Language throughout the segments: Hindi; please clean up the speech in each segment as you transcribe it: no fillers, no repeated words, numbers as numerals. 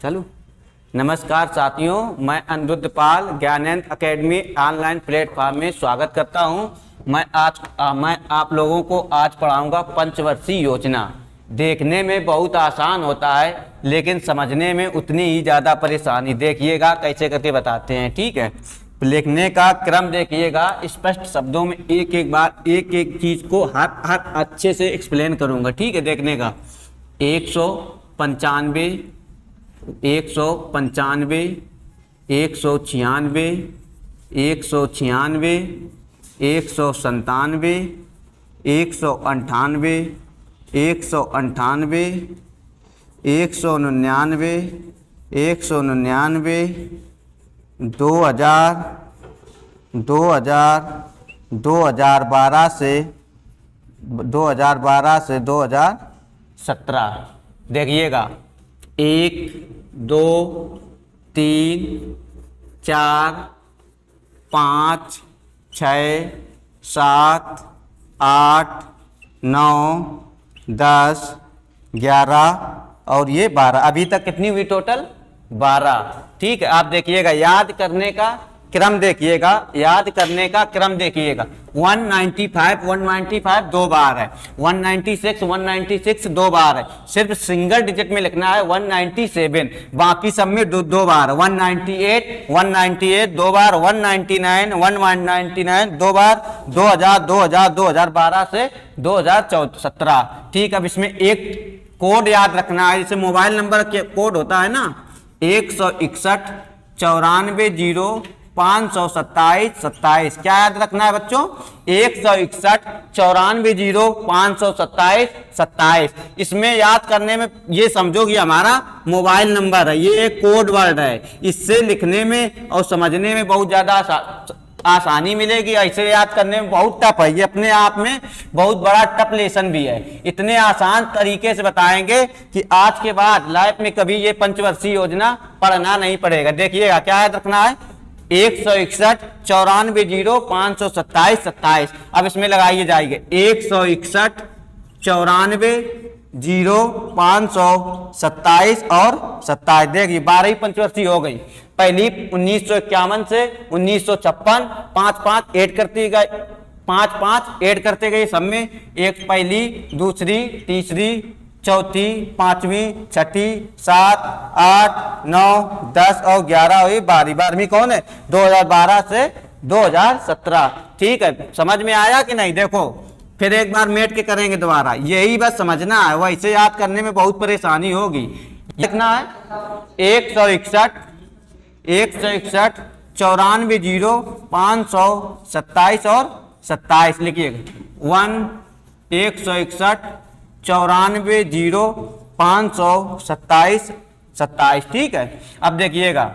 चलो। नमस्कार साथियों, मैं अनिरुद्ध पाल ज्ञानेंद्र एकेडमी ऑनलाइन प्लेटफॉर्म में स्वागत करता हूं। मैं आप लोगों को आज पढ़ाऊंगा पंचवर्षीय योजना। देखने में बहुत आसान होता है लेकिन समझने में उतनी ही ज़्यादा परेशानी। देखिएगा कैसे करके बताते हैं, ठीक है। लिखने का क्रम देखिएगा, स्पष्ट शब्दों में एक एक बार एक एक चीज़ को हर अच्छे से एक्सप्लेन करूंगा, ठीक है। देखने का 195, 195, 196, 196, 197, 198, 198, 199, 199, 2000, 2012 से 2017। देखिएगा 1, 2, 3, 4, 5, 6, 7, 8, 9, 10, 11 और ये 12। अभी तक कितनी हुई टोटल? 12, ठीक है। आप देखिएगा, याद करने का क्रम देखिएगा, याद करने का क्रम देखिएगा। 195 दो बार है, 196 दो बार है। सिर्फ सिंगल डिजिट में लिखना है 197, बाकी सब में दो बार। 198 दो बार, 199 दो बार, 2012 से 2017, ठीक। अब इसमें एक कोड याद रखना है, जैसे मोबाइल नंबर के कोड होता है ना, 161 94 0527 27। क्या याद रखना है बच्चों? 161 94 0527 27। इसमें याद करने में ये समझो कि हमारा मोबाइल नंबर है, ये एक कोड वर्ड है। इससे लिखने में और समझने में बहुत ज़्यादा आसानी मिलेगी। ऐसे याद करने में बहुत टफ है, ये अपने आप में बहुत बड़ा टफ लेसन भी है। इतने आसान तरीके से बताएंगे कि आज के बाद लाइफ में कभी ये पंचवर्षीय योजना पढ़ना नहीं पड़ेगा। देखिएगा क्या याद रखना है, 161 94 0527 27। अब इसमें लगाइए जाइए 161 94 0527 और 27। देखिए 12 पंचवर्षीय हो गई। पहली 1951 से 1956, 5 ऐड करते गए, 5 ऐड करते गए सब में। एक पहली, दूसरी, तीसरी, चौथी, पांचवी, छठी, 7, 8, 9, 10 और 11 हुई 12। 12वीं कौन है? 2012 से 2017, ठीक है। समझ में आया कि नहीं? देखो फिर एक बार मेट के करेंगे दोबारा, यही बस समझना है, वैसे याद करने में बहुत परेशानी होगी। लिखना है 161 94 0527 और 27। लिखिएगा 161 94 0527 27, ठीक है। अब देखिएगा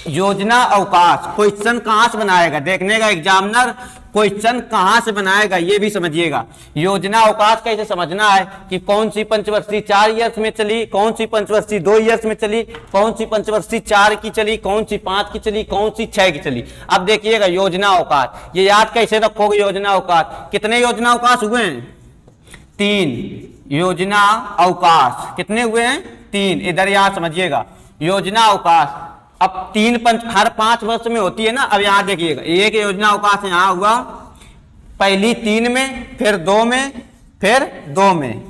योजना अवकाश, क्वेश्चन कहां से बनाएगा? देखने का एग्जामिनर क्वेश्चन कहां से बनाएगा ये भी समझिएगा। योजना अवकाश कैसे समझना है कि कौन सी पंचवर्षीय 4 ईयर्स में चली, कौन सी पंचवर्षीय 2 ईयर्स में चली, कौन सी पंचवर्षीय 4 की चली, कौन सी 5 की चली, कौन सी 6 की चली। अब देखिएगा योजना अवकाश, ये याद कैसे रखोगे? योजना अवकाश कितने योजना अवकाश हुए हैं? 3 योजना अवकाश कितने हुए हैं? 3। इधर यहां समझिएगा योजना अवकाश। अब 3 हर 5 वर्ष में होती है ना। अब यहां देखिएगा एक योजना अवकाश यहां हुआ, पहली 3 में, फिर 2 में, फिर 2 में।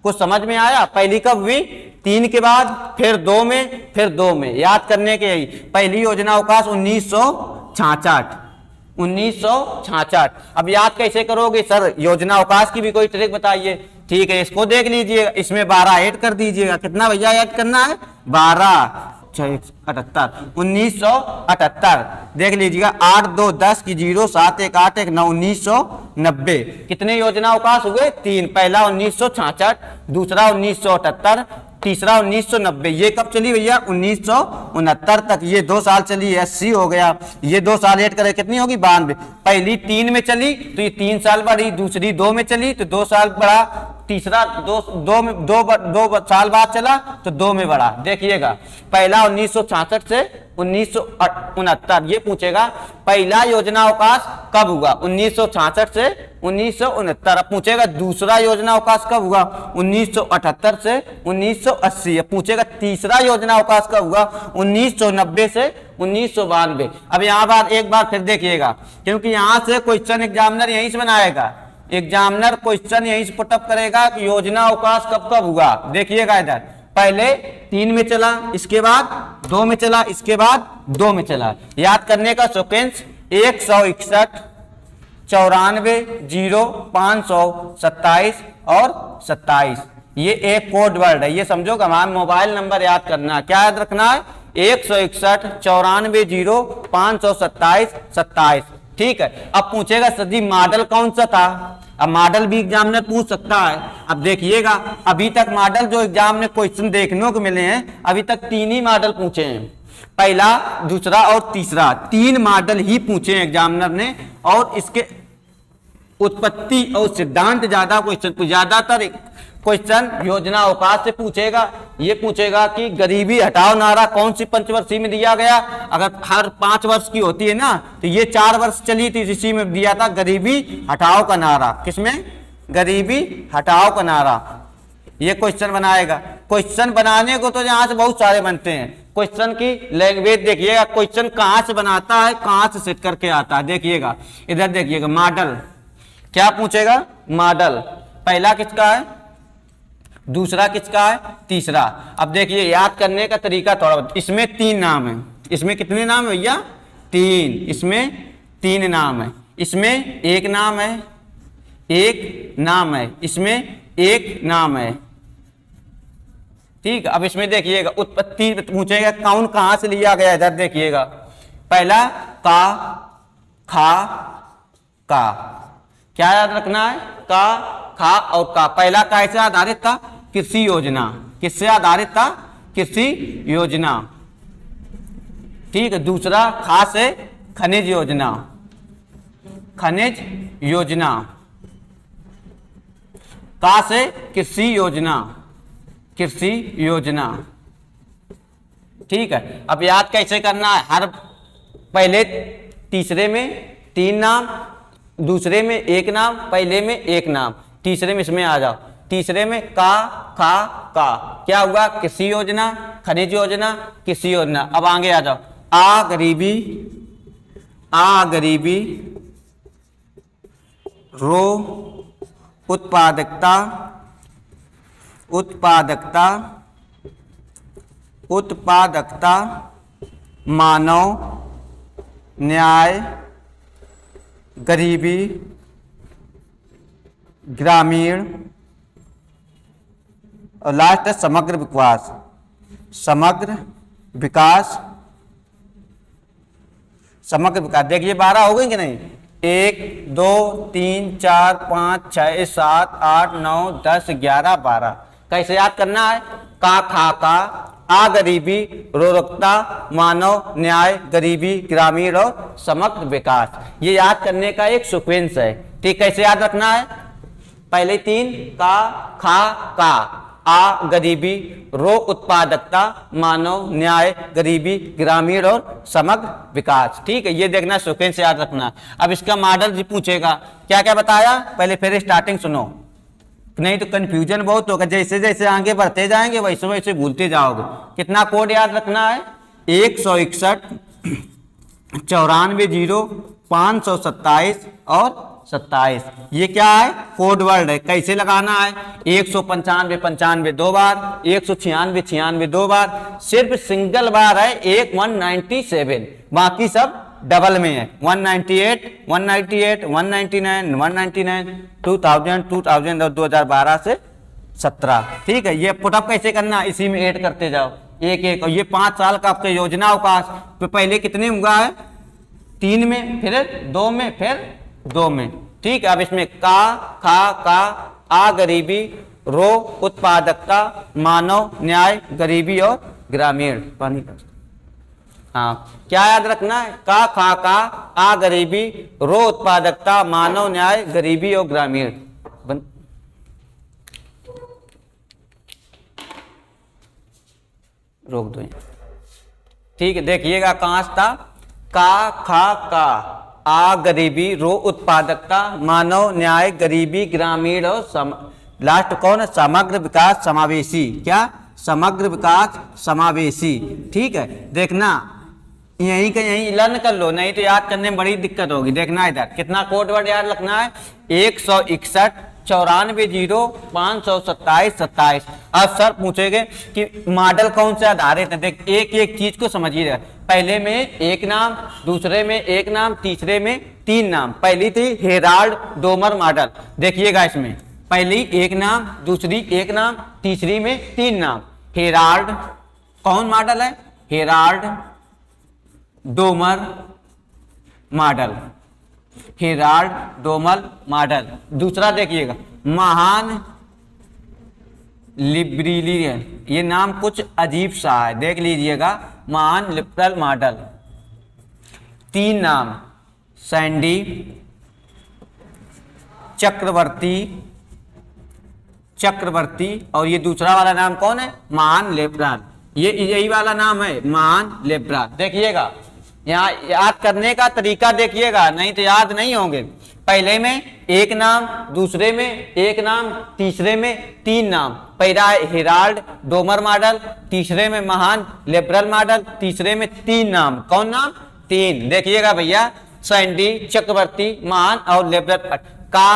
कुछ समझ में आया? पहली कब हुई? 3 के बाद, फिर 2 में, फिर 2 में। याद करने के यही पहली योजना अवकाश 1966। अब याद कैसे करोगे? सर योजना अवकाश की भी कोई ट्रिक बताइए। ठीक है, इसको देख लीजिएगा, इसमें 12 ऐड कर दीजिएगा। कितना भैया ऐड करना है? 12 78 1978। देख लीजिएगा 8 2 10 की 0 7 1 8 1 9 1990। कितने योजना अवकाश हुए? 3। पहला 1966, दूसरा 1978, तीसरा 1990। ये कब चली भैया? 1969 तक। ये 2 साल चली, 80 हो गया। ये 2 साल ऐड करें कितनी होगी? 92। पहली 3 में चली तो ये 3 साल बढ़ी, दूसरी 2 में चली तो 2 साल बढ़ा, तीसरा दो साल बाद चला तो 2 में बढ़ा। देखिएगा पहला 1966 से 1969, ये पूछेगा पहला योजना अवकाश कब हुआ, 1966 से 1969। अब पूछेगा दूसरा योजना अवकाश कब हुआ, 1978 से 1980। अब पूछेगा तीसरा योजना अवकाश कब हुआ, 1990 से 1992। अब यहाँ बार एक बार फिर देखिएगा, क्योंकि यहाँ से क्वेश्चन एग्जामिनर यहीं से बनाएगा, एग्जामिनर क्वेश्चन यहीं से पुटअप करेगा कि योजना अवकाश कब कब हुआ। देखिएगा इधर पहले 3 में चला, इसके बाद 2 में चला, इसके बाद 2 में चला। याद करने का सीक्वेंस 161, 94, 0, 527 और 27। ये एक कोड वर्ड है, ये समझो कि हमारा मोबाइल नंबर याद करना है। क्या याद रखना है, 161, 94, 0, 527, 27। ठीक है। अब पूछेगा सर जी मॉडल कौन सा था, अब मॉडल भी एग्जामिनर पूछ सकता है। अब देखिएगा अभी तक मॉडल जो एग्जाम में क्वेश्चन देखने को मिले हैं, अभी तक 3 ही मॉडल पूछे हैं, पहला, दूसरा और तीसरा, 3 मॉडल ही पूछे हैं एग्जामिनर ने। और इसके उत्पत्ति और सिद्धांत ज्यादातर क्वेश्चन योजना अवकाश से पूछेगा। ये पूछेगा कि गरीबी हटाओ नारा कौन सी पंचवर्षीय में दिया गया। अगर हर 5 वर्ष की होती है ना, तो ये 4 वर्ष चली थी, इसी में दिया था गरीबी हटाओ का नारा। किसमें, गरीबी हटाओ का नारा। ये क्वेश्चन बनाएगा। क्वेश्चन बनाने को तो यहाँ से बहुत सारे बनते हैं। क्वेश्चन की लैंग्वेज देखिएगा, क्वेश्चन कहाँ से बनाता है, कहाँ से सेट करके आता है। देखिएगा इधर देखिएगा, मॉडल क्या पूछेगा, मॉडल पहला किसका है, दूसरा किसका है, तीसरा। अब देखिए याद करने का तरीका थोड़ा, इसमें 3 नाम है, इसमें कितने नाम है भैया, 3, इसमें 3 नाम है, इसमें 1 नाम है, 1 नाम है, इसमें 1 नाम है। ठीक। अब इसमें देखिएगा उत्पत्ति पूछेगा कौन कहां से लिया गया, इधर देखिएगा पहला का, खा, का। क्या याद रखना है, का, खा और का। पहला कैसे आधारित था, कृषि योजना। किससे आधारित था, कृषि योजना। ठीक है। दूसरा खा से खनिज योजना, खनिज योजना। का से कृषि योजना, कृषि योजना। ठीक है। अब याद कैसे करना है, हर पहले तीसरे में 3 नाम, दूसरे में 1 नाम, पहले में 1 नाम, तीसरे में इसमें आ जाओ, तीसरे में का, खा, का। क्या हुआ, कृषि योजना, खनिज योजना, कृषि योजना। अब आगे आ जाओ, आ गरीबी, आ गरीबी, रो उत्पादकता, उत्पादकता, उत्पादकता, मानव न्याय, गरीबी, ग्रामीण और लास्ट है समग्र विकास, समग्र विकास, समग्र विकास। देखिए 12 हो गई कि नहीं, 1 2 3 4 5 6 7 8 9 10 11 12। कैसे याद करना है, का, खा, का, आ गरीबी, रोगता, मानव न्याय, गरीबी, ग्रामीण और समग्र विकास। ये याद करने का एक सीक्वेंस है। ठीक। कैसे याद रखना है, पहले 3 का, खा, का, आ गरीबी, रो उत्पादकता, मानव न्याय, गरीबी, ग्रामीण और समग्र विकास। ठीक है। ये देखना सीक्वेंस याद रखना। अब इसका मॉडल जी पूछेगा, क्या क्या बताया, पहले फिर स्टार्टिंग सुनो, नहीं तो कंफ्यूजन बहुत होगा। जैसे जैसे आगे बढ़ते जाएंगे वैसे वैसे भूलते जाओगे। कितना कोड याद रखना है, 161, 94, 0, 527 और 27। ये क्या है, कोड वर्ड है। कैसे लगाना है, 195 95 2 बार, 196 96 2 बार, सिर्फ सिंगल बार है 197, बाकी सब डबल में है। 198 198 199 199 2000 2000 और 2012 से 17। ठीक है। ये पुटअप कैसे करना, इसी में ऐड करते जाओ एक एक। और ये 5 साल का आपके योजना अवकाश तो पहले कितने हुआ है, 3 में, फिर 2 में, फिर 2 में। ठीक है। अब इसमें का, खा, का, आ गरीबी, रो उत्पादकता, मानव न्याय, गरीबी और ग्रामीण। पानी का हाँ, क्या याद रखना है, का, खा, का, आ गरीबी, रो उत्पादकता, मानव न्याय, गरीबी और ग्रामीण। रोक दो। ठीक है, देखिएगा कहाँ था, का खा का, आ गरीबी, रो उत्पादकता, मानव न्याय, गरीबी ग्रामीण और लास्ट कौन है, समग्र विकास समावेशी। क्या, समग्र विकास समावेशी। ठीक है, देखना यहीं का यहीं लर्न कर लो, नहीं तो याद करने में बड़ी दिक्कत होगी। देखना इधर कितना कोड वर्ड याद रखना है, 161 94 0 527 27। अब सर पूछेंगे कि मॉडल कौन से आधारित है। देख एक एक चीज को समझिए, पहले में एक नाम, दूसरे में एक नाम, तीसरे में 3 नाम। पहली थी हेराल्ड डोमर मॉडल, देखिएगा इसमें पहली एक नाम, दूसरी एक नाम, तीसरी में 3 नाम। हेराल्ड कौन मॉडल है, Herald Domar model, Herald Domar model. दूसरा देखिएगा महान लिबरेलियन, ये नाम कुछ अजीब सा है, देख लीजिएगा, महान लिबरल मॉडल। 3 नाम, सैंडी, चक्रवर्ती, चक्रवर्ती, और ये दूसरा वाला नाम कौन है, महान लिबरल। ये यही वाला नाम है, महान लिबरल। देखिएगा यहाँ याद करने का तरीका देखिएगा, नहीं तो याद नहीं होंगे। पहले में एक नाम, दूसरे में एक नाम, तीसरे में 3 नाम। पहला हेराल्ड डोमर मॉडल, तीसरे में महान लिबरल मॉडल, तीसरे में 3 नाम। कौन नाम, 3। देखिएगा भैया, सैंडी, चक्रवर्ती, महान और लिबरल। का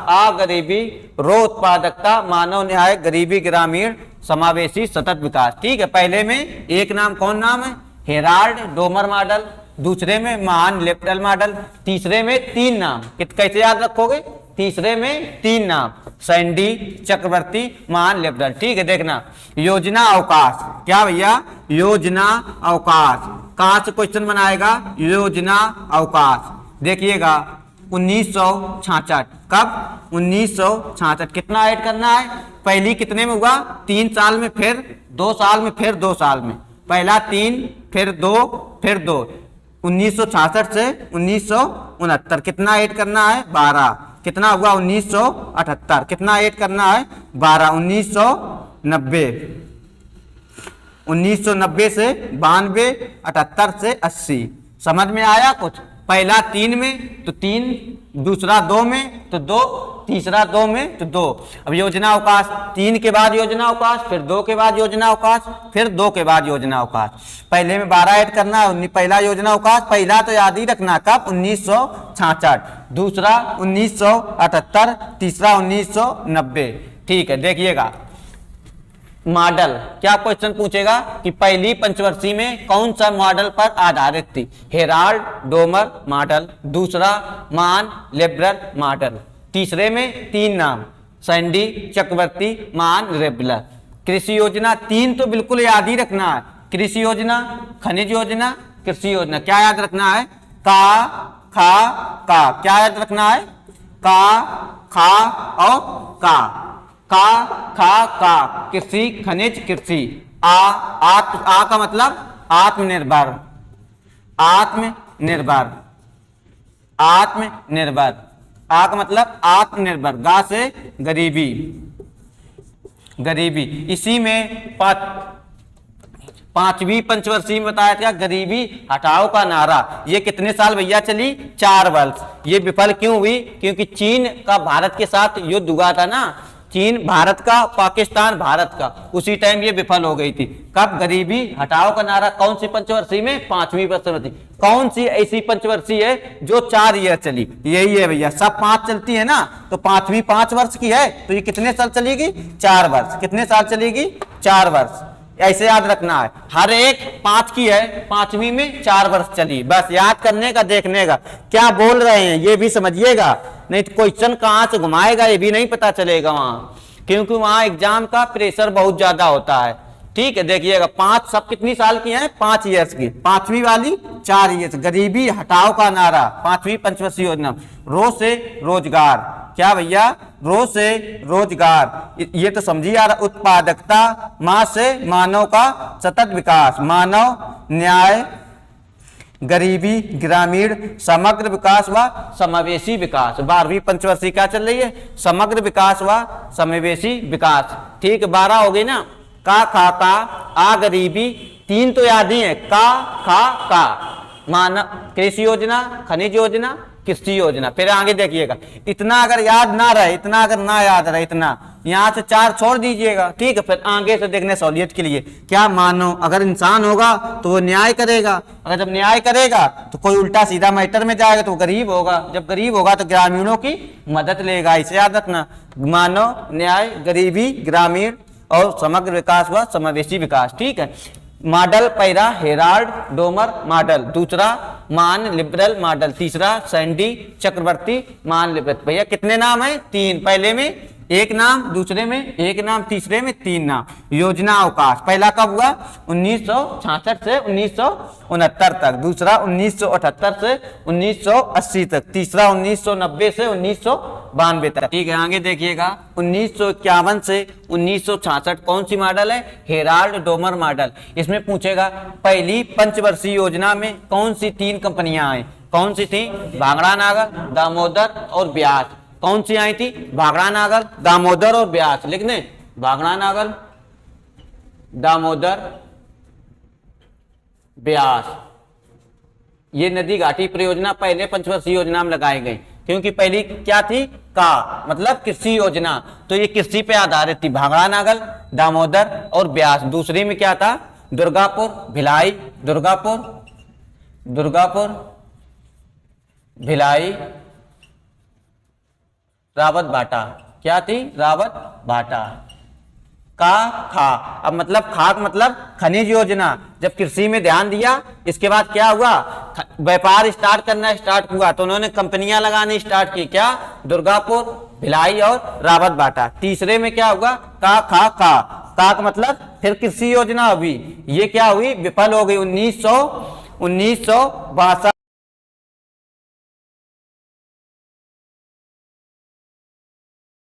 आ गरीबी, रो उत्पादकता, मानव न्याय, गरीबी ग्रामीण, समावेशी, सतत विकास। ठीक है, पहले में एक नाम कौन नाम है, हेराल्ड डोमर मॉडल, दूसरे में महान लिबरल मॉडल, तीसरे में 3 नाम। कैसे याद रखोगे, तीसरे में 3 नाम, सैंडी, चक्रवर्ती, महान लिबरल। ठीक है, देखना योजना अवकाश। क्या भैया, योजना अवकाश, कहां से क्वेश्चन बनाएगा, योजना अवकाश। देखिएगा 1966, कब, 1966। कितना ऐड करना है, पहली कितने में हुआ, 3 साल में, फिर 2 साल में, फिर 2 साल में। पहला 3, फिर 2, फिर 2। 1966 से 1969 कितना ऐड करना है, 12। कितना हुआ, 1978। कितना ऐड करना है, 12। 1990, 1990 से 92, 78 से 80। समझ में आया कुछ, पहला 3 में तो 3, दूसरा 2 में तो 2, तीसरा 2 में तो 2। अब योजना अवकाश, 3 के बाद योजना अवकाश, फिर 2 के बाद योजना अवकाश, फिर 2 के बाद योजना अवकाश। पहले में 12 ऐड करना है, पहला योजना अवकाश, पहला तो याद ही रखना, कब, 1966, दूसरा 1978, तीसरा 1990। ठीक है, देखिएगा मॉडल, क्या क्वेश्चन पूछेगा कि पहली पंचवर्षीय में कौन सा मॉडल पर आधारित थी, हेराल्ड डोमर मॉडल, दूसरा महान लिबरल मॉडल, तीसरे में 3 नाम, सैंडी, चक्रवर्ती, महान लिबरल। कृषि योजना 3 तो बिल्कुल याद ही रखना है, कृषि योजना, खनिज योजना, कृषि योजना। क्या याद रखना है, का खा का, क्या याद रखना है, का खा और का खा का, कृषि, खनिज, कृषि। आ का मतलब आत्मनिर्भर, आत्मनिर्भर, आत्मनिर्भर। आ का मतलब आत्मनिर्भर, गा से गरीबी, गरीबी। इसी में 5वीं पंचवर्षीय में बताया था गरीबी हटाओ का नारा। ये कितने साल भैया चली, 4 वर्ष। ये विफल क्यों हुई, क्योंकि चीन का भारत के साथ युद्ध हुआ था ना, चीन भारत का, पाकिस्तान भारत का, उसी टाइम ये विफल हो गई थी। कब, गरीबी हटाओ का नारा कौन सी पंचवर्षीय में, 5वीं पंचवर्षीय। कौन सी ऐसी पंचवर्षीय है जो 4 ईयर चली, यही है भैया। सब 5 चलती है ना, तो 5वीं 5 वर्ष की है, तो ये कितने साल चलेगी, 4 वर्ष। कितने साल चलेगी, 4 वर्ष। ऐसे याद रखना है, हर एक 5 की है, 5वीं में 4 वर्ष चली। बस याद करने का, देखने का क्या बोल रहे हैं ये भी समझिएगा, नहीं तो क्वेश्चन कहां से घुमाएगा ये भी नहीं पता चलेगा वहां, क्योंकि वहां एग्जाम का प्रेशर बहुत ज्यादा होता है। ठीक है, देखिएगा 5 सब कितनी साल की है, 5 ईयर्स की। 5वीं वाली 4 ईयर्स। गरीबी हटाओ का नारा, 5वीं पंचवर्षीय योजना। रो से रोजगार, क्या भैया, रो से रोजगार, ये तो समझिए यार। उत्पादकता, मां से मानव का सतत विकास, मानव न्याय, गरीबी ग्रामीण, समग्र विकास व समावेशी विकास। 12वीं पंचवर्षीय क्या चल रही है, समग्र विकास व समावेशी विकास। ठीक, 12 हो गई ना, का खा का, आ गरीबी, तीन तो याद ही है, का खा का। मानव कृषि योजना, खनिज योजना, कृषि योजना। फिर आगे देखिएगा, इतना अगर याद ना रहे, इतना अगर ना याद रहे, इतना यहाँ से 4 छोड़ दीजिएगा, ठीक है। फिर आगे से देखने सहूलियत के लिए क्या, मानो अगर इंसान होगा तो वो न्याय करेगा, अगर जब न्याय करेगा तो कोई उल्टा सीधा मैटर में जाएगा तो गरीब होगा, जब गरीब होगा तो ग्रामीणों की मदद लेगा। इसे याद रखना, मानव, न्याय, गरीबी, ग्रामीण और समग्र विकास व समावेशी विकास, ठीक है। मॉडल पहला हेराल्ड डोमर मॉडल, दूसरा मान लिबरल मॉडल, तीसरा सैंडी चक्रवर्ती मान लिबरल। भैया कितने नाम है? 3। पहले में एक नाम, दूसरे में एक नाम, तीसरे में 3 नाम। योजना अवकाश पहला कब हुआ? 1966 से 1969 तक, दूसरा 1978 से 1980 तक, तीसरा 1990 से 1992 तक, ठीक है। आगे देखिएगा 1951 से 1966 कौन सी मॉडल है? Herald Domar model. इसमें पूछेगा पहली पंचवर्षीय योजना में कौन सी 3 कंपनियां आई? कौन सी थी? भांगड़ा नागर, दामोदर और ब्यास। कौन सी आई थी? भांगड़ा नागर, दामोदर और ब्यास। लिख दें, भांगड़ा नागर, दामोदर, ब्यास। ये नदी घाटी परियोजना पहले पंचवर्षीय योजना में लगाई गई, क्योंकि पहली क्या थी? का मतलब कृषि योजना, तो ये कृषि पे आधारित थी, भांगड़ा नागर, दामोदर और ब्यास। दूसरी में क्या था? दुर्गापुर, भिलाई, दुर्गापुर, भिलाई, रावत भाटा। क्या थी? रावत भाटा। का खा, अब मतलब खाक मतलब खनिज योजना। जब कृषि में ध्यान दिया, इसके बाद क्या हुआ? व्यापार स्टार्ट करना स्टार्ट हुआ, तो उन्होंने कंपनियां लगानी स्टार्ट की। क्या? दुर्गापुर, भिलाई और रावत भाटा। तीसरे में क्या हुआ? का खा का, काक मतलब फिर कृषि योजना हुई, ये क्या हुई? विफल हो गई 1962